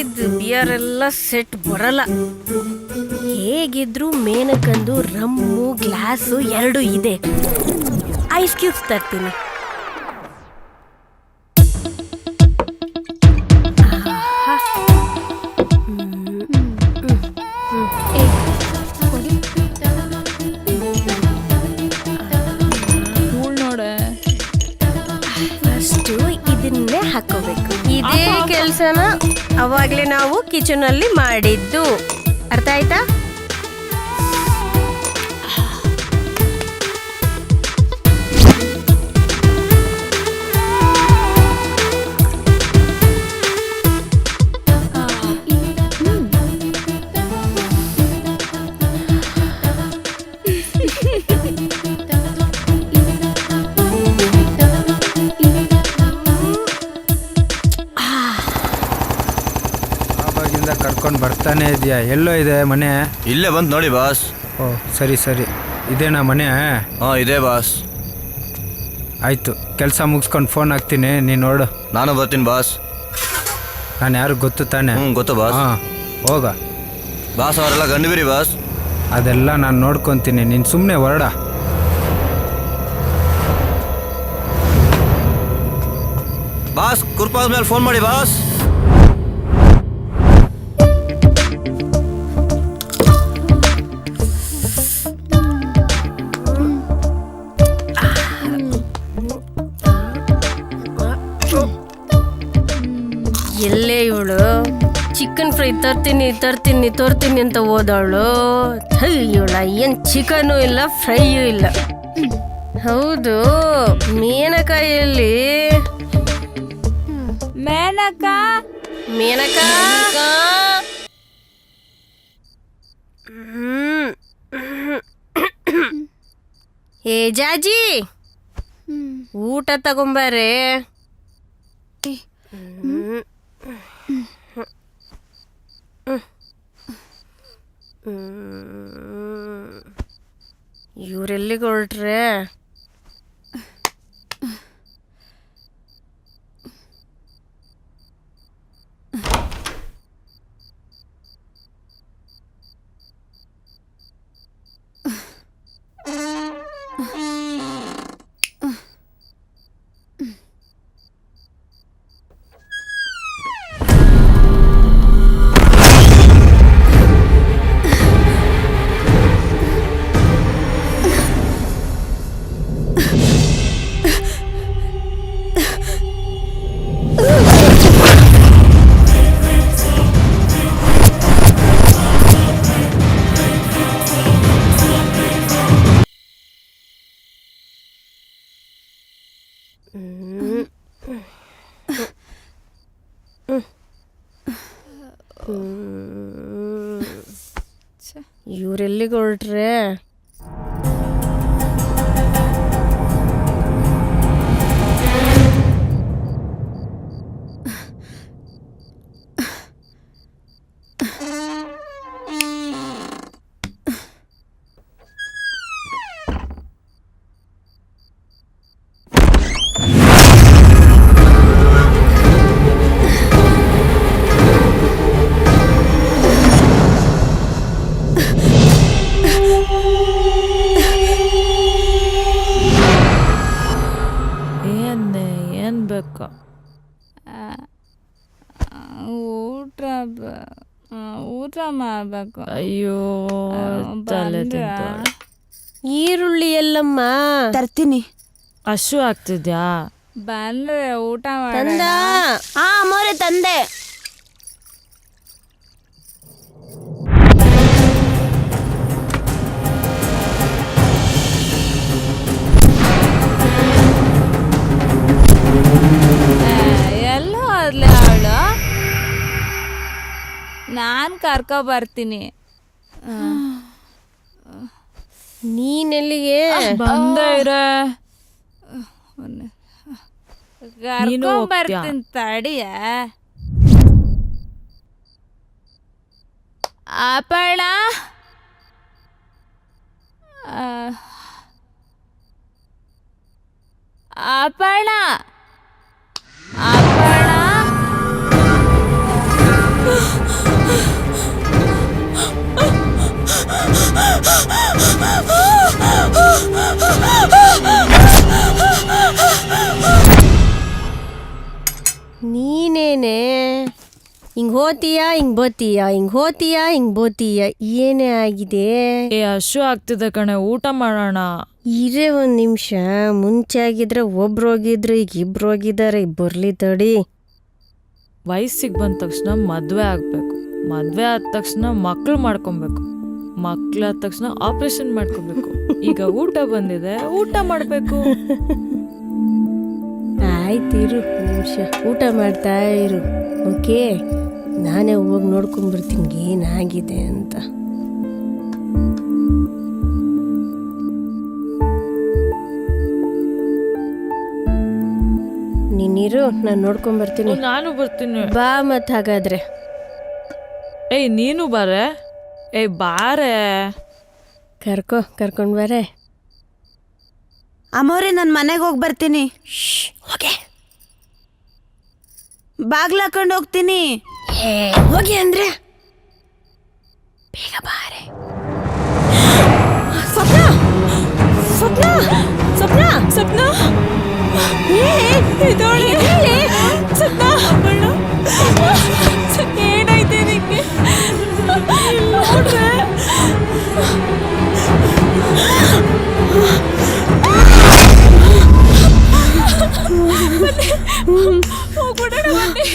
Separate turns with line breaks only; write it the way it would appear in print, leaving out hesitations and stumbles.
ಇದು ಬಿಯರ್ ಎಲ್ಲ ಸೆಟ್ ಬರಲ್ಲ. ಹೇಗಿದ್ರು ಮೇನಕಂದು ರಮ್ಮು ಗ್ಲಾಸು 2 ಇದೆ. ಐಸ್ ಕ್ಯೂಬ್ಸ್ ತರ್ತೀನಿ. ಫಸ್ಟು ಇದನ್ನೇ ಹಾಕೋಬೇಕು. ಇದೇ ಕೆಲ್ಸನ ಅವಾಗ್ಲೇ ನಾವು ಕಿಚನ್ ಅಲ್ಲಿ ಮಾಡಿದ್ದು. ಅರ್ಥ ಆಯ್ತಾ?
ಕರ್ಕೊಂಡು ಬರ್ತಾನೆ ಇದೆಯಾ? ಎಲ್ಲೋ ಇದೆ ಮನೆ?
ಇಲ್ಲೇ ಬಂದು ನೋಡಿ ಬಾಸ್.
ಓ ಸರಿ ಸರಿ, ಇದೇನಾ ಮನೆ?
ಹಾಂ ಇದೆ ಬಾಸ್.
ಆಯಿತು, ಕೆಲಸ ಮುಗಿಸ್ಕೊಂಡು ಫೋನ್ ಹಾಕ್ತೀನಿ, ನೀನು ನೋಡು.
ನಾನು ಬರ್ತೀನಿ ಬಾಸ್.
ನಾನು ಯಾರು ಗೊತ್ತು ತಾನೆ?
ಗೊತ್ತು ಬಾಸ್.
ಹಾಂ ಹೋಗ
ಬಾಸ್. ಅವರೆಲ್ಲ ಗಂಡುಬಿರಿ ಬಾಸ್.
ಅದೆಲ್ಲ ನಾನು ನೋಡ್ಕೊತೀನಿ, ನೀನು ಸುಮ್ಮನೆ ಹೊರಡ.
ಬಾಸ್ ಕುರ್ಪಾದ ಮೇಲೆ ಫೋನ್ ಮಾಡಿ ಬಾಸ್.
ಎಲ್ಲೇ ಇವಳು ಚಿಕನ್ ಫ್ರೈ ತರ್ತೀನಿ ಅಂತ ಹೋದವಳು. ಇವಳ ಏನ್ ಚಿಕನು ಇಲ್ಲ ಫ್ರೈಯೂ ಇಲ್ಲ. ಹೌದು, ಮೇನಕಾಯಲ್ಲಿ ಮೇನಕಾ ಏ ಜಾಜಿ, ಊಟ ತಗೊಂಬಾರೆ. ಇವರೆಲ್ಲಿಗೆ ಹೊರಟ್ರೆ? ಇವರೆಲ್ಲಿಗೆ ಹೊರಟ್ರೆ?
ಊಟ ಮಾಡಬೇಕು.
ಅಯ್ಯೋ ತಲೆ ತಿಂತಾಳೆ.
ಈರುಳ್ಳಿ ಎಲ್ಲಮ್ಮ
ತರ್ತೀನಿ.
ಹಸು ಆಗ್ತಿದ್ಯಾ?
ಬಂದ್ರೆ ಊಟ
ತಂದ?
ಅಮ್ಮೋರೆ ತಂದೆ. ಎಲ್ಲೋ ಅದ್ಲೆ ಅವಳು. ನಾನು ಕರ್ಕೊ ಬರ್ತೀನಿ.
ನೀನೆಲ್ಲಿಗೆ
ಬಂದೆ ಇರೆ?
ಕರ್ಕೊ ಬರ್ತೀನಿ ತಡಿಯ. ಅಪರ್ಣ, ಅಪರ್ಣ, ಅಪರ್ಣ.
ನೀನೇನೆ ಹಿಂಗ್ ಹೋತೀಯಾ ಹಿಂಗ್ ಬೋತೀಯಾ ಹಿಂಗ್ ಹೋತೀಯಾ ಹಿಂಗ್ ಬೋತೀಯಾ ಏನೇ ಆಗಿದೆ?
ಏ ಹಶು ಆಗ್ತಿದೆ ಕಣೆ, ಊಟ ಮಾಡೋಣ.
ಇರೇ ಒಂದ್ ನಿಮಿಷ. ಮುಂಚೆ ಆಗಿದ್ರೆ ಒಬ್ರು ಹೋಗಿದ್ರು, ಈಗ ಇಬ್ರು ಹೋಗಿದ್ದಾರೆ. ಬರ್ಲಿ ತಡಿ.
ವಯಸ್ಸಿಗೆ ಬಂದ ತಕ್ಷಣ ಮದುವೆ ಆಗಬೇಕು, ಮದುವೆ ಆದ ತಕ್ಷಣ ಮಕ್ಳು ಮಾಡ್ಕೊಬೇಕು, ಮಕ್ಳು ಆದ ತಕ್ಷಣ ಆಪರೇಷನ್ ಮಾಡ್ಕೋಬೇಕು. ಈಗ ಊಟ ಬಂದಿದೆ, ಊಟ ಮಾಡಬೇಕು.
ಆಯ್ತು ಇರು ನಿಮಿಷ, ಊಟ ಮಾಡ್ತಾ ಇರು. ಓಕೆ, ನಾನೇ ಹೋಗಿ ನೋಡ್ಕೊಂಡ್ಬರ್ತೀನಿ ಏನಾಗಿದೆ ಅಂತ. ನೀನಿರು, ನಾನು ನೋಡ್ಕೊಂಡ್ಬರ್ತೀನಿ.
ನಾನು ಬರ್ತೀನಿ.
ಬಾ ಮತ್ ಹಾಗಾದ್ರೆ.
ಏಯ್ ನೀನು ಬಾರೆ. ಏಯ್ ಬಾರೆ.
ಕರ್ಕೊಂಡ್ ಬಾರೆ.
ಅಮ್ಮವ್ರೆ, ನಾನು ಮನೆಗೆ ಹೋಗಿ ಬರ್ತೀನಿ.
ಹೋಗೆ
ಬಾಗ್ಲ ಹಾಕೊಂಡು ಹೋಗ್ತೀನಿ.
ಹೋಗಿ ಅಂದ್ರೆ ಬೇಗ ಬಾರೆ. ಸ್ವಪ್ನ ಸ್ವಪ್ನ ಸ್ವಪ್ನ ಸ್ವಪ್ನ
ಏನಾಯ್ತೆ ನಿಂಗೆ? ಹೋಗ್ಬಿಡೋಣ ಬನ್ನಿ.